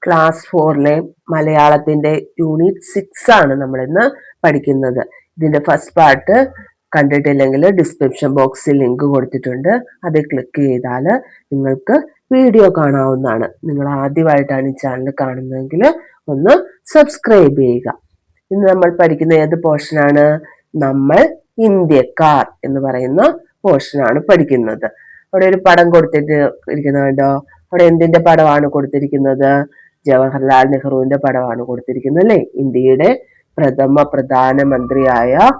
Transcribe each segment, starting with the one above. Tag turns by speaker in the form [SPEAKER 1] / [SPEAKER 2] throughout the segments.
[SPEAKER 1] Class 4ലെ മലയാളത്തിന്റെ unit 6 ആണ് നമ്മൾ ഇന്ന് പഠിക്കുന്നത്. ഇതിന്റെ ഫസ്റ്റ് പാർട്ട് കണ്ടിട്ടില്ലെങ്കിൽ ഡിസ്ക്രിപ്ഷൻ ബോക്സിൽ ലിങ്ക് കൊടുത്തിട്ടുണ്ട്. അത് ക്ലിക്ക് ചെയ്താൽ നിങ്ങൾക്ക് വീഡിയോ കാണാവുന്നതാണ്. നിങ്ങൾ ആദ്യമായിട്ടാണ് ഈ ചാനൽ കാണുന്നതെങ്കിൽ ഒന്ന് സബ്സ്ക്രൈബ് ചെയ്യുക. ഇന്ന് നമ്മൾ പഠിക്കുന്ന ഏത് പോർഷനാണ്? നമ്മൾ ഇന്ത്യക്കാർ എന്ന് പറയുന്ന പോർഷനാണ് പഠിക്കുന്നത്. അവിടെ ഒരു പടം കൊടുത്തിട്ട് ഇരിക്കുന്നുണ്ടോ? അവിടെ എന്തിന്റെ പടമാണ് കൊടുത്തിരിക്കുന്നത്? ജവഹർലാൽ നെഹ്റുവിന്റെ പടമാണ് കൊടുത്തിരിക്കുന്നത് അല്ലെ. ഇന്ത്യയുടെ പ്രഥമ പ്രധാനമന്ത്രിയായ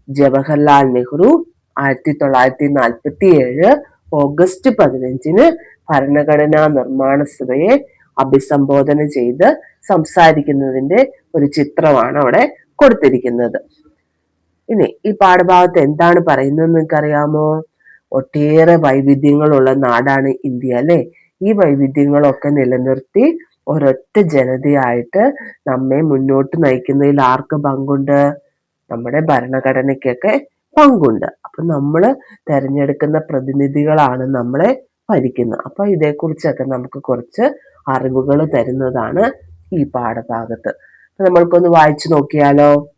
[SPEAKER 1] ജവഹർലാൽ നെഹ്റു 1947 ഓഗസ്റ്റ് 15 ഭരണഘടനാ നിർമ്മാണ സഭയെ അഭിസംബോധന ചെയ്ത് സംസാരിക്കുന്നതിന്റെ ഒരു ചിത്രമാണ് അവിടെ കൊടുത്തിരിക്കുന്നത്. ഇനി ഈ പാഠഭാഗത്ത് എന്താണ് പറയുന്നത് നിങ്ങൾക്ക് അറിയാമോ? ഒട്ടേറെ വൈവിധ്യങ്ങളുള്ള നാടാണ് ഇന്ത്യ അല്ലെ. ഈ വൈവിധ്യങ്ങളൊക്കെ നിലനിർത്തി ഒരൊറ്റ ജനതയായിട്ട് നമ്മെ മുന്നോട്ട് നയിക്കുന്നതിൽ ആർക്ക് പങ്കുണ്ട്? നമ്മുടെ ഭരണഘടനയ്ക്കൊക്കെ പങ്കുണ്ട്. അപ്പൊ നമ്മള് തെരഞ്ഞെടുക്കുന്ന പ്രതിനിധികളാണ് നമ്മളെ ഭരിക്കുന്നത്. അപ്പൊ ഇതേക്കുറിച്ചൊക്കെ നമുക്ക് കുറച്ച് അറിവുകൾ തരുന്നതാണ് ഈ പാഠഭാഗത്ത്. നമ്മൾക്കൊന്ന് വായിച്ചു നോക്കിയാലോ.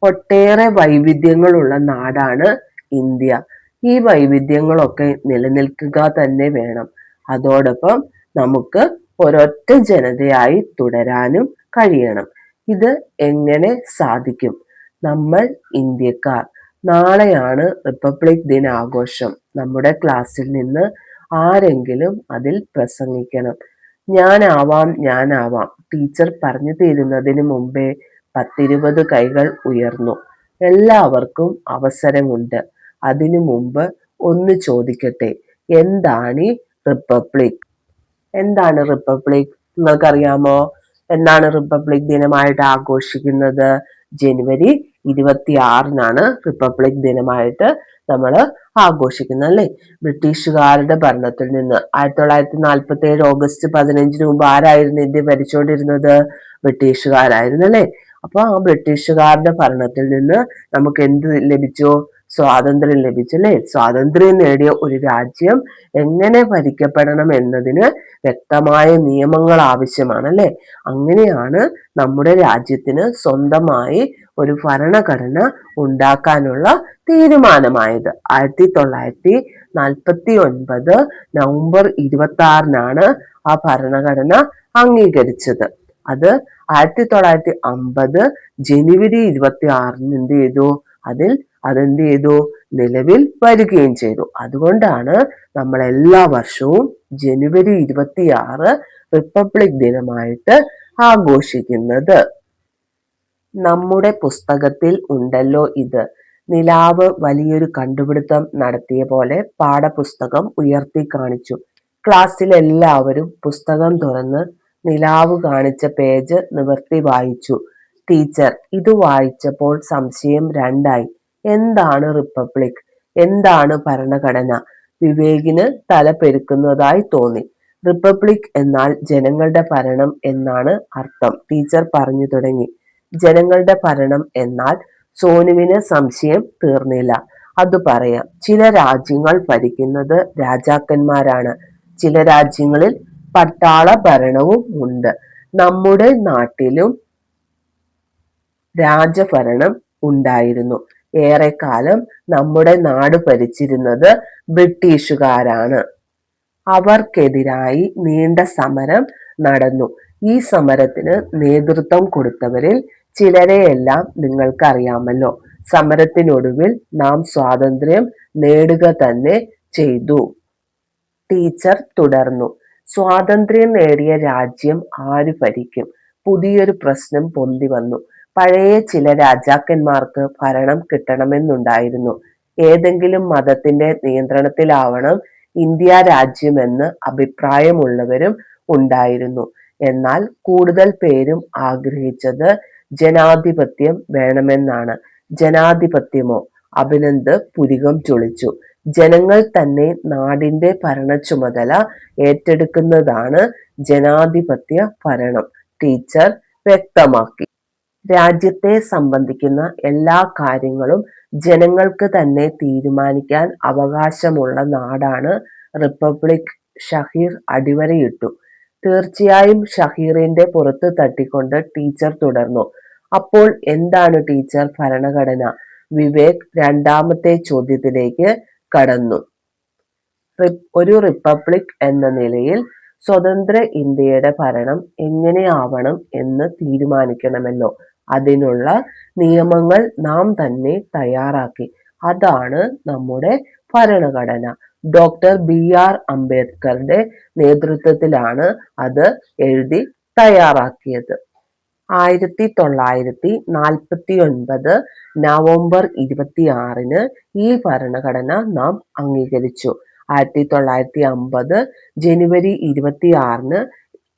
[SPEAKER 1] ഒട്ടേറെ വൈവിധ്യങ്ങളുള്ള നാടാണ് ഇന്ത്യ. ഈ വൈവിധ്യങ്ങളൊക്കെ നിലനിൽക്കുക തന്നെ വേണം. അതോടൊപ്പം നമുക്ക് ഒരൊറ്റ ജനതയായി തുടരാനും കഴിയണം. ഇത് എങ്ങനെ സാധിക്കും? നമ്മൾ ഇന്ത്യക്കാർ നാളെയാണ് റിപ്പബ്ലിക് ദിനാഘോഷം. നമ്മുടെ ക്ലാസ്സിൽ നിന്ന് ആരെങ്കിലും അതിൽ പ്രസംഗിക്കണം. ഞാനാവാം ടീച്ചർ പറഞ്ഞു തീരുന്നതിന് മുമ്പേ 10-20 കൈകൾ ഉയർന്നു. എല്ലാവർക്കും അവസരമുണ്ട്. അതിനു മുമ്പ് ഒന്ന് ചോദിക്കട്ടെ, എന്താണ് റിപ്പബ്ലിക്? എന്താണ് റിപ്പബ്ലിക്? നിങ്ങൾക്കറിയാമോ? എന്നാണ് റിപ്പബ്ലിക് ദിനമായിട്ട് ആഘോഷിക്കുന്നത്? ജനുവരി 26 റിപ്പബ്ലിക് ദിനമായിട്ട് നമ്മൾ ആഘോഷിക്കുന്നത് അല്ലേ. ബ്രിട്ടീഷുകാരുടെ ഭരണത്തിൽ നിന്ന് 1947 ഓഗസ്റ്റ് 15 മുമ്പ് ആരായിരുന്നു ഇന്ത്യ ഭരിച്ചുകൊണ്ടിരുന്നത്? ബ്രിട്ടീഷുകാരായിരുന്നു അല്ലേ. അപ്പൊ ആ ബ്രിട്ടീഷുകാരുടെ ഭരണത്തിൽ നിന്ന് നമുക്ക് എന്ത് ലഭിച്ചു? സ്വാതന്ത്ര്യം ലഭിച്ചല്ലേ. സ്വാതന്ത്ര്യം നേടിയ ഒരു രാജ്യം എങ്ങനെ ഭരിക്കപ്പെടണം എന്നതിന് വ്യക്തമായ നിയമങ്ങൾ ആവശ്യമാണ് അല്ലെ. അങ്ങനെയാണ് നമ്മുടെ രാജ്യത്തിന് സ്വന്തമായി ഒരു ഭരണഘടന ഉണ്ടാക്കാനുള്ള തീരുമാനമായത്. 1949 നവംബർ 26 ആ ഭരണഘടന അംഗീകരിച്ചത്. അത് 1950 ജനുവരി 26 എന്ത് ചെയ്തു? അതെന്ത് ചെയ്തു? നിലവിൽ വരികയും ചെയ്തു. അതുകൊണ്ടാണ് നമ്മൾ എല്ലാ വർഷവും ജനുവരി 26 റിപ്പബ്ലിക് ദിനമായിട്ട് ആഘോഷിക്കുന്നത്. നമ്മുടെ പുസ്തകത്തിൽ ഉണ്ടല്ലോ ഇത്. നിലാവ് വലിയൊരു കണ്ടുപിടുത്തം നടത്തിയ പോലെ പാഠപുസ്തകം ഉയർത്തി കാണിച്ചു. ക്ലാസ്സിൽ എല്ലാവരും പുസ്തകം തുറന്ന് നിലാവ് കാണിച്ച പേജ് നിവർത്തി വായിച്ചു. ടീച്ചർ ഇത് വായിച്ചപ്പോൾ സംശയം രണ്ടായി. എന്താണ് റിപ്പബ്ലിക്? എന്താണ് ഭരണഘടന? വിവേകിന് തല പെരുക്കുന്നതായി തോന്നി. റിപ്പബ്ലിക് എന്നാൽ ജനങ്ങളുടെ ഭരണം എന്നാണ് അർത്ഥം. ടീച്ചർ പറഞ്ഞു തുടങ്ങി. ജനങ്ങളുടെ ഭരണം എന്നാൽ സോനുവിന് സംശയം തീർന്നില്ല. അത് പറയാം. ചില രാജ്യങ്ങൾ ഭരിക്കുന്നത് രാജാക്കന്മാരാണ്. ചില രാജ്യങ്ങളിൽ പട്ടാള ഭരണവും ഉണ്ട്. നമ്മുടെ നാട്ടിലും രാജഭരണം ഉണ്ടായിരുന്നു. ഏറെക്കാലം നമ്മുടെ നാട് ഭരിച്ചിരുന്നത് ബ്രിട്ടീഷുകാരാണ്. അവർക്കെതിരായി നീണ്ട സമരം നടന്നു. ഈ സമരത്തിന് നേതൃത്വം കൊടുത്തവരിൽ ചിലരെയെല്ലാം നിങ്ങൾക്ക് അറിയാമല്ലോ. സമരത്തിനൊടുവിൽ നാം സ്വാതന്ത്ര്യം നേടുക തന്നെ ചെയ്തു. ടീച്ചർ തുടർന്നു. സ്വാതന്ത്ര്യം നേടിയ രാജ്യം ആര് ഭരിക്കും? പുതിയൊരു പ്രശ്നം പൊന്തി വന്നു. പഴയ ചില രാജാക്കന്മാർക്ക് ഭരണം കിട്ടണമെന്നുണ്ടായിരുന്നു. ഏതെങ്കിലും മതത്തിന്റെ നിയന്ത്രണത്തിലാവണം ഇന്ത്യ രാജ്യമെന്ന് അഭിപ്രായമുള്ളവരും ഉണ്ടായിരുന്നു. എന്നാൽ കൂടുതൽ പേരും ആഗ്രഹിച്ചത് ജനാധിപത്യം വേണമെന്നാണ്. ജനാധിപത്യമോ? അഭിനന്ദ് പുരികം ചൊളിച്ചു. ജനങ്ങൾ തന്നെ നാടിന്റെ ഭരണ ചുമതല ഏറ്റെടുക്കുന്നതാണ് ജനാധിപത്യ ഭരണം, ടീച്ചർ വ്യക്തമാക്കി. രാജ്യത്തെ സംബന്ധിക്കുന്ന എല്ലാ കാര്യങ്ങളും ജനങ്ങൾക്ക് തന്നെ തീരുമാനിക്കാൻ അവകാശമുള്ള നാടാണ് റിപ്പബ്ലിക്. ഷഹീർ അടിവരയിട്ടു. തീർച്ചയായും ഷഹീറിന്റെ പുറത്ത് തട്ടിക്കൊണ്ട് ടീച്ചർ തുടർന്നു. അപ്പോൾ എന്താണ് ടീച്ചർ ഭരണഘടന? വിവേക് രണ്ടാമത്തെ ചോദ്യത്തിലേക്ക് കടന്നു. ഒരു റിപ്പബ്ലിക് എന്ന നിലയിൽ സ്വതന്ത്ര ഇന്ത്യയുടെ ഭരണം എങ്ങനെയാവണം എന്ന് തീരുമാനിക്കണമല്ലോ. അതിനുള്ള നിയമങ്ങൾ നാം തന്നെ തയ്യാറാക്കി. അതാണ് നമ്മുടെ ഭരണഘടന. ഡോക്ടർ BR അംബേദ്കറുടെ നേതൃത്വത്തിലാണ് അത് എഴുതി തയ്യാറാക്കിയത്. 1949 നവംബർ 26 ഈ ഭരണഘടന നാം അംഗീകരിച്ചു. 1950 ജനുവരി 26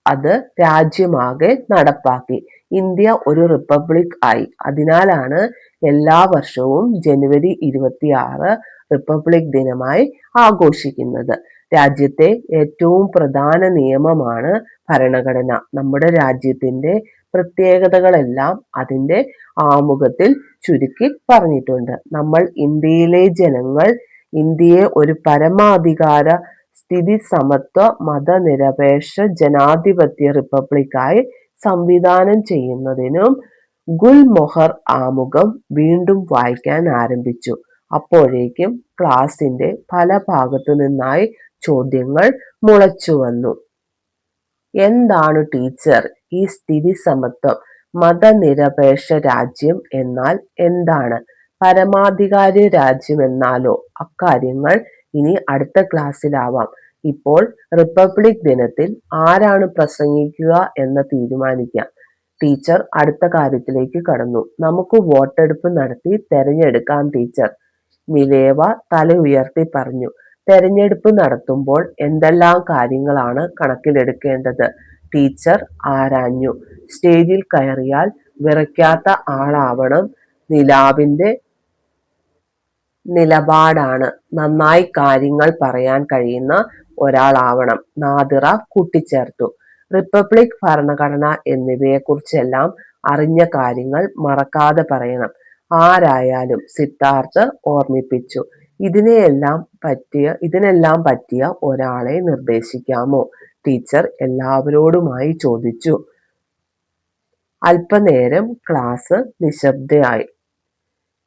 [SPEAKER 1] അത് രാജ്യമാകെ നടപ്പാക്കി. ഇന്ത്യ ഒരു റിപ്പബ്ലിക് ആയി. അതിനാലാണ് എല്ലാ വർഷവും ജനുവരി 26 റിപ്പബ്ലിക് ദിനമായി ആഘോഷിക്കുന്നത്. രാജ്യത്തെ ഏറ്റവും പ്രധാന നിയമമാണ് ഭരണഘടന. നമ്മുടെ രാജ്യത്തിന്റെ പ്രത്യേകതകളെല്ലാം അതിന്റെ ആമുഖത്തിൽ ചുരുക്കി പറഞ്ഞിട്ടുണ്ട്. നമ്മൾ ഇന്ത്യയിലെ ജനങ്ങൾ ഇന്ത്യയെ ഒരു പരമാധികാര സ്ഥിതി സമത്വ മതനിരപേക്ഷ ജനാധിപത്യ റിപ്പബ്ലിക്കായി സംവിധാനം ചെയ്യുന്നതിനും ഗുൽമൊഹർ ആമുഖം വീണ്ടും വായിക്കാൻ ആരംഭിച്ചു. അപ്പോഴേക്കും ക്ലാസിന്റെ പല ഭാഗത്തു നിന്നായി ചോദ്യങ്ങൾ മുളച്ചു വന്നു. എന്താണ് ടീച്ചർ ഈ സ്ഥിതി സമത്വം മതനിരപേക്ഷ രാജ്യം എന്നാൽ എന്താണ്? പരമാധികാരി രാജ്യം എന്നാലോ? അക്കാര്യങ്ങൾ ഇനി അടുത്ത ക്ലാസ്സിലാവാം. ഇപ്പോൾ റിപ്പബ്ലിക് ദിനത്തിൽ ആരാണ് പ്രസംഗിക്കുക എന്ന് തീരുമാനിക്കാം. ടീച്ചർ അടുത്ത കാര്യത്തിലേക്ക് കടന്നു. നമുക്ക് വോട്ടെടുപ്പ് നടത്തി തെരഞ്ഞെടുക്കാം ടീച്ചർ. മിലേവ തല ഉയർത്തി പറഞ്ഞു. തെരഞ്ഞെടുപ്പ് നടത്തുമ്പോൾ എന്തെല്ലാം കാര്യങ്ങളാണ് കണക്കിലെടുക്കേണ്ടത്? ടീച്ചർ ആരാഞ്ഞു. സ്റ്റേജിൽ കയറിയാൽ വിറയ്ക്കാത്ത ആളാവണം. നിലാവിന്റെ നിലപാടാണ്. നന്നായി കാര്യങ്ങൾ പറയാൻ കഴിയുന്ന ഒരാളാവണം. നാദിറ കൂട്ടിച്ചേർത്തു. റിപ്പബ്ലിക്, ഭരണഘടന എന്നിവയെക്കുറിച്ചെല്ലാം അറിഞ്ഞ കാര്യങ്ങൾ മറക്കാതെ പറയണം. ആരായാലും സിദ്ധാർത്ഥ് ഓർമ്മിപ്പിച്ചു. ഇതിനെല്ലാം പറ്റിയ ഒരാളെ നിർദ്ദേശിക്കാമോ? ടീച്ചർ എല്ലാവരോടുമായി ചോദിച്ചു. അല്പനേരം ക്ലാസ് നിശബ്ദയായി.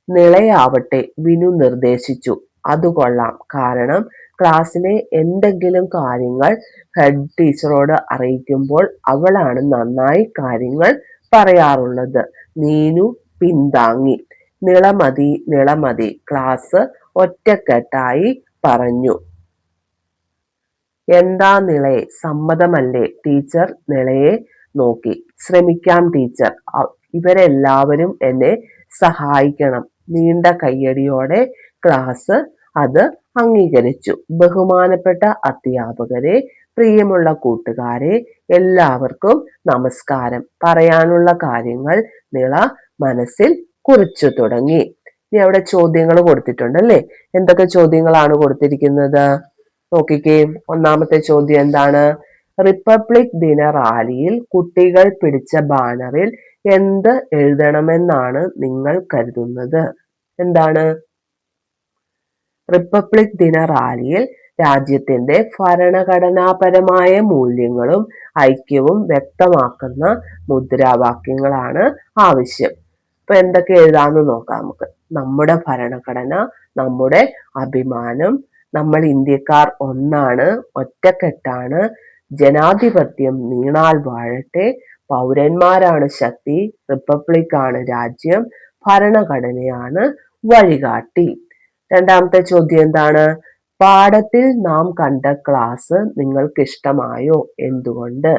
[SPEAKER 1] നിളയാവട്ടെ വിനു നിർദ്ദേശിച്ചു. അത് കൊള്ളാം. കാരണം ക്ലാസ്സിലെ എന്തെങ്കിലും കാര്യങ്ങൾ ഹെഡ് ടീച്ചറോട് അറിയിക്കുമ്പോൾ അവളാണ് നന്നായി കാര്യങ്ങൾ പറയാറുള്ളത്. നീനു പിന്താങ്ങി. നിളമതി ക്ലാസ് ഒറ്റക്കെട്ടായി പറഞ്ഞു. എന്താ നിളയെ, സമ്മതമല്ലേ? ടീച്ചർ നിളയെ നോക്കി. ശ്രമിക്കാം ടീച്ചർ. ഇവരെല്ലാവരും എന്നെ സഹായിക്കണം. നീണ്ട കയ്യടിയോടെ ക്ലാസ് അത് അംഗീകരിച്ചു. ബഹുമാനപ്പെട്ട അധ്യാപകരെ, പ്രിയമുള്ള കൂട്ടുകാരെ, എല്ലാവർക്കും നമസ്കാരം. പറയാനുള്ള കാര്യങ്ങൾ നിള മനസ്സിൽ കുറിച്ചു തുടങ്ങി. ഇനി അവിടെ ചോദ്യങ്ങൾ കൊടുത്തിട്ടുണ്ടല്ലേ? എന്തൊക്കെ ചോദ്യങ്ങളാണ് കൊടുത്തിരിക്കുന്നത് നോക്കിക്കേ. ഒന്നാമത്തെ ചോദ്യം എന്താണ്? റിപ്പബ്ലിക് ദിന റാലിയിൽ കുട്ടികൾ പിടിച്ച ബാനറിൽ എന്ത് എഴുതണമെന്നാണ് നിങ്ങൾ കരുതുന്നത്? എന്താണ്? റിപ്പബ്ലിക് ദിന റാലിയിൽ രാജ്യത്തിന്റെ ഭരണഘടനാപരമായ മൂല്യങ്ങളും ഐക്യവും വ്യക്തമാക്കുന്ന മുദ്രാവാക്യങ്ങളാണ് ആവശ്യം. അപ്പൊ എന്തൊക്കെ എഴുതാമെന്ന് നോക്കാം നമുക്ക്. നമ്മുടെ ഭരണഘടന നമ്മുടെ അഭിമാനം, നമ്മൾ ഇന്ത്യക്കാർ ഒന്നാണ്, ഒറ്റക്കെട്ടാണ്, ജനാധിപത്യം നീണാൽ വാഴട്ടെ, പൗരന്മാരാണ് ശക്തി, റിപ്പബ്ലിക്കാണ് രാജ്യം, ഭരണഘടനയാണ് വഴികാട്ടി. രണ്ടാമത്തെ ചോദ്യം എന്താണ്? പാഠത്തിൽ നാം കണ്ട ക്ലാസ് നിങ്ങൾക്ക് ഇഷ്ടമായോ? എന്തുകൊണ്ട്?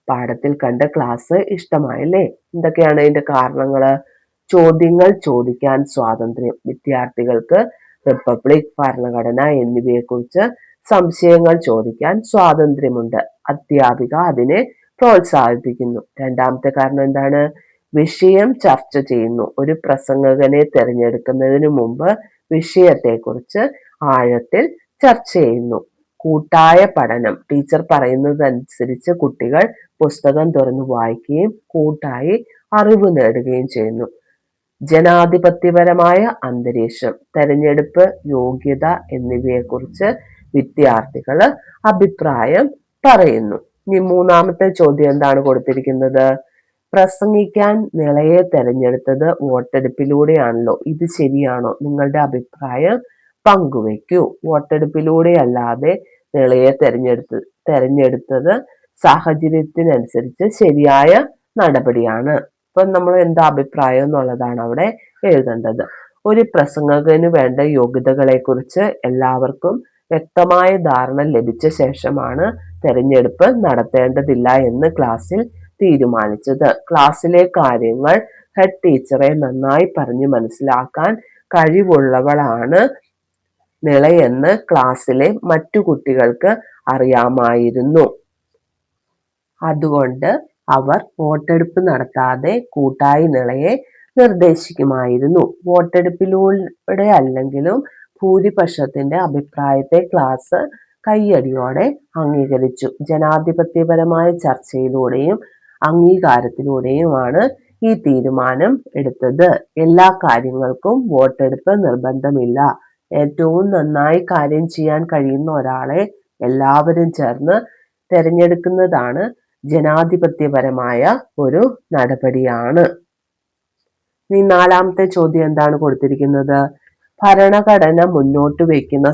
[SPEAKER 1] പാഠത്തിൽ കണ്ട ക്ലാസ് ഇഷ്ടമായല്ലേ? എന്തൊക്കെയാണ് ഇതിന്റെ കാരണങ്ങള്? ചോദ്യങ്ങൾ ചോദിക്കാൻ സ്വാതന്ത്ര്യം. വിദ്യാർത്ഥികൾക്ക് റിപ്പബ്ലിക്, ഭരണഘടന എന്നിവയെക്കുറിച്ച് സംശയങ്ങൾ ചോദിക്കാൻ സ്വാതന്ത്ര്യമുണ്ട്. അധ്യാപിക അതിനെ പ്രോത്സാഹിപ്പിക്കുന്നു. രണ്ടാമത്തെ കാരണം എന്താണ്? വിഷയം ചർച്ച ചെയ്യുന്നു. ഒരു പ്രസംഗകനെ തിരഞ്ഞെടുക്കുന്നതിന് മുമ്പ് വിഷയത്തെക്കുറിച്ച് ആഴത്തിൽ ചർച്ച ചെയ്യുന്നു. കൂട്ടായ പഠനം. ടീച്ചർ പറയുന്നതനുസരിച്ച് കുട്ടികൾ പുസ്തകം തുറന്നു വായിക്കുകയും കൂട്ടായി അറിവ് നേടുകയും ചെയ്യുന്നു. ജനാധിപത്യപരമായ അന്തരീക്ഷം. തെരഞ്ഞെടുപ്പ്, യോഗ്യത എന്നിവയെക്കുറിച്ച് വിദ്യാർത്ഥികൾ അഭിപ്രായം പറയുന്നു. ഇനി മൂന്നാമത്തെ ചോദ്യം എന്താണ് കൊടുത്തിരിക്കുന്നത്? പ്രസംഗിക്കാൻ നിളയെ തെരഞ്ഞെടുത്തത് വോട്ടെടുപ്പിലൂടെയാണല്ലോ, ഇത് ശരിയാണോ? നിങ്ങളുടെ അഭിപ്രായം പങ്കുവെക്കൂ. വോട്ടെടുപ്പിലൂടെ അല്ലാതെ നിളയെ തെരഞ്ഞെടുത്തത് സാഹചര്യത്തിനനുസരിച്ച് ശരിയായ നടപടിയാണ്. ഇപ്പൊ നമ്മൾ എന്താ അഭിപ്രായം എന്നുള്ളതാണ് അവിടെ എഴുതേണ്ടത്. ഒരു പ്രസംഗകന് വേണ്ട യോഗ്യതകളെ കുറിച്ച് എല്ലാവർക്കും വ്യക്തമായ ധാരണ ലഭിച്ച ശേഷമാണ് തെരഞ്ഞെടുപ്പ് നടത്തേണ്ടതില്ല എന്ന് ക്ലാസ്സിൽ തീരുമാനിച്ചത്. ക്ലാസ്സിലെ കാര്യങ്ങൾ ഹെഡ് ടീച്ചറെ നന്നായി പറഞ്ഞു മനസ്സിലാക്കാൻ കഴിവുള്ളവളാണ് നിളയെന്ന് ക്ലാസ്സിലെ മറ്റു കുട്ടികൾക്ക് അറിയാമായിരുന്നു. അതുകൊണ്ട് അവർ വോട്ടെടുപ്പ് നടത്താതെ കൂട്ടായി നിളയെ നിർദ്ദേശിക്കുമായിരുന്നു. വോട്ടെടുപ്പിലൂടെ അല്ലെങ്കിലും ഭൂരിപക്ഷത്തിന്റെ അഭിപ്രായത്തെ ക്ലാസ് കയ്യടിയോടെ അംഗീകരിച്ചു. ജനാധിപത്യപരമായ ചർച്ചയിലൂടെയും അംഗീകാരത്തിലൂടെയുമാണ് ഈ തീരുമാനം എടുത്തത്. എല്ലാ കാര്യങ്ങൾക്കും വോട്ടെടുപ്പ് നിർബന്ധമില്ല. ഏറ്റവും നന്നായി കാര്യം ചെയ്യാൻ കഴിയുന്ന ഒരാളെ എല്ലാവരും ചേർന്ന് തിരഞ്ഞെടുക്കുന്നതാണ് ജനാധിപത്യപരമായ ഒരു നടപടിയാണ്. ഇനി നാലാമത്തെ ചോദ്യം എന്താണ് കൊടുത്തിരിക്കുന്നത്? ഭരണഘടന മുന്നോട്ട് വയ്ക്കുന്ന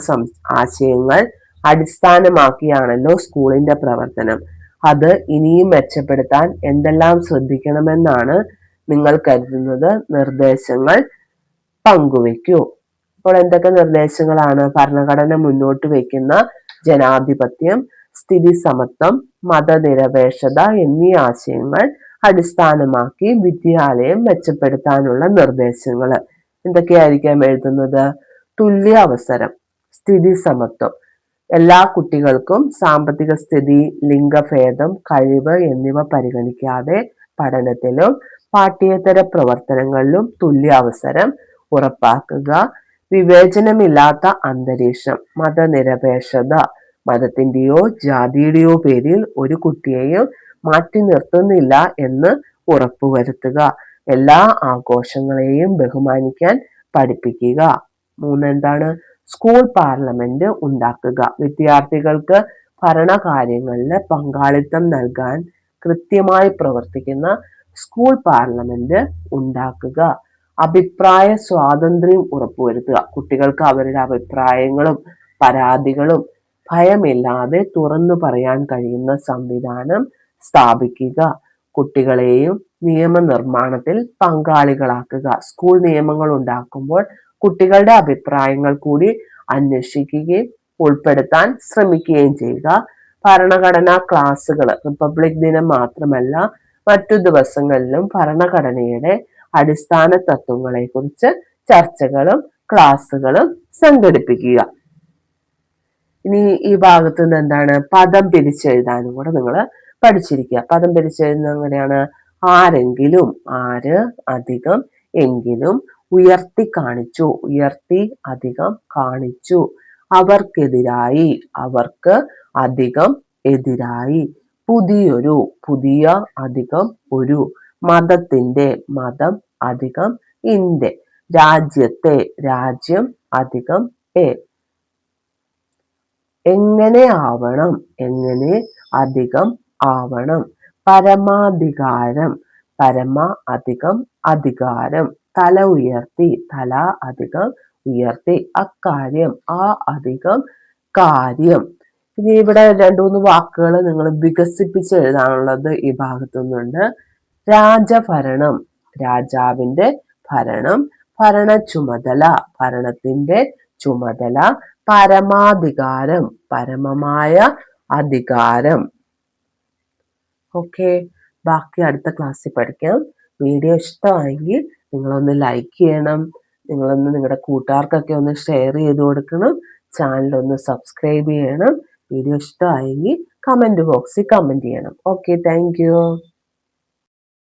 [SPEAKER 1] ആശയങ്ങൾ അടിസ്ഥാനമാക്കിയാണല്ലോ സ്കൂളിന്റെ പ്രവർത്തനം. അത് ഇനിയും മെച്ചപ്പെടുത്താൻ എന്തെല്ലാം ശ്രദ്ധിക്കണമെന്നാണ് നിങ്ങൾ കരുതുന്നത്? നിർദ്ദേശങ്ങൾ പങ്കുവെക്കൂ. അപ്പോൾ എന്തൊക്കെ നിർദ്ദേശങ്ങളാണ്? ഭരണഘടന മുന്നോട്ട് വയ്ക്കുന്ന ജനാധിപത്യം, സ്ഥിതി സമത്വം, മതനിരപേക്ഷത എന്നീ ആശയങ്ങൾ അടിസ്ഥാനമാക്കി വിദ്യാലയം മെച്ചപ്പെടുത്താനുള്ള നിർദ്ദേശങ്ങൾ എന്തൊക്കെയായിരിക്കാം എഴുതുന്നത്? തുല്യ അവസരം, സ്ഥിതി സമത്വം, എല്ലാ കുട്ടികൾക്കും സാമ്പത്തിക സ്ഥിതി, ലിംഗഭേദം, കഴിവ് എന്നിവ പരിഗണിക്കാതെ പഠനത്തിലും പാഠ്യേതര പ്രവർത്തനങ്ങളിലും തുല്യ അവസരം ഉറപ്പാക്കുക. വിവേചനമില്ലാത്ത അന്തരീക്ഷം, മതനിരപേക്ഷത, മതത്തിന്റെയോ ജാതിയുടെയോ പേരിൽ ഒരു കുട്ടിയെയും മാറ്റി നിർത്തുന്നില്ല എന്ന് ഉറപ്പുവരുത്തുക. എല്ലാ ആഘോഷങ്ങളെയും ബഹുമാനിക്കാൻ പഠിപ്പിക്കുക. മൂന്നെന്താണ്? സ്കൂൾ പാർലമെന്റ് ഉണ്ടാക്കുക. വിദ്യാർത്ഥികൾക്ക് ഭരണകാര്യങ്ങളിൽ പങ്കാളിത്തം നൽകാൻ കൃത്യമായി പ്രവർത്തിക്കുന്ന സ്കൂൾ പാർലമെന്റ് ഉണ്ടാക്കുക. അഭിപ്രായ സ്വാതന്ത്ര്യം ഉറപ്പുവരുത്തുക. കുട്ടികൾക്ക് അവരുടെ അഭിപ്രായങ്ങളും പരാതികളും ഭയമില്ലാതെ തുറന്നു പറയാൻ കഴിയുന്ന സംവിധാനം സ്ഥാപിക്കുക. കുട്ടികളെയും നിയമനിർമ്മാണത്തിൽ പങ്കാളികളാക്കുക. സ്കൂൾ നിയമങ്ങൾ ഉണ്ടാക്കുമ്പോൾ കുട്ടികളുടെ അഭിപ്രായങ്ങൾ കൂടി അന്വേഷിക്കുകയും ഉൾപ്പെടുത്താൻ ശ്രമിക്കുകയും ചെയ്യുക. ഭരണഘടനാ ക്ലാസുകൾ റിപ്പബ്ലിക് ദിനം മാത്രമല്ല മറ്റു ദിവസങ്ങളിലും ഭരണഘടനയുടെ അടിസ്ഥാന തത്വങ്ങളെ കുറിച്ച് ചർച്ചകളും ക്ലാസുകളും സംഘടിപ്പിക്കുക. ഇനി ഈ ഭാഗത്ത് നിന്ന് എന്താണ്? പദം പിരിച്ചെഴുതാനും കൂടെ നിങ്ങൾ പഠിച്ചിരിക്കുക. പദം പിരിച്ചെഴുതുന്നത് എങ്ങനെയാണ്? ആരെങ്കിലും, ആര് അധികം എങ്കിലും, ഉയർത്തി കാണിച്ചു, ഉയർത്തി അധികം കാണിച്ചു, അവർക്കെതിരായി, അവർക്ക് അധികം എതിരായി, പുതിയൊരു, പുതിയ അധികം ഒരു, മതത്തിന്റെ, മതം അധികം ഇന്റെ, രാജ്യത്തെ, രാജ്യം അധികം എ, എങ്ങനെ ആവണം, എങ്ങനെ അധികം ആവണം, പരമാധികാരം, പരമ അധികം അധികാരം, തല ഉയർത്തി, തല അധികം ഉയർത്തി, അക്കാര്യം, ആ അധികം കാര്യം. ഇനി ഇവിടെ രണ്ടു മൂന്ന് വാക്കുകൾ നിങ്ങൾ വികസിപ്പിച്ച് എഴുതാനുള്ളത് ഈ ഭാഗത്തുനിന്നുണ്ട്. രാജഭരണം, രാജാവിന്റെ ഭരണം, ഭരണ ചുമതല, ഭരണത്തിന്റെ ചുമതല, പരമാധികാരം, പരമമായ അധികാരം. ഓക്കെ, ബാക്കി അടുത്ത ക്ലാസ്സിൽ പഠിക്കാം. വീഡിയോ ഇഷ്ടമായെങ്കിൽ നിങ്ങളൊന്ന് ലൈക്ക് ചെയ്യണം, നിങ്ങളൊന്ന് നിങ്ങളുടെ കൂട്ടുകാർക്കൊക്കെ ഒന്ന് ഷെയർ ചെയ്ത് കൊടുക്കണം, ചാനലൊന്ന് സബ്സ്ക്രൈബ് ചെയ്യണം. വീഡിയോ ഇഷ്ടമായെങ്കിൽ കമൻറ്റ് ബോക്സിൽ കമൻറ്റ് ചെയ്യണം. Okay, thank you.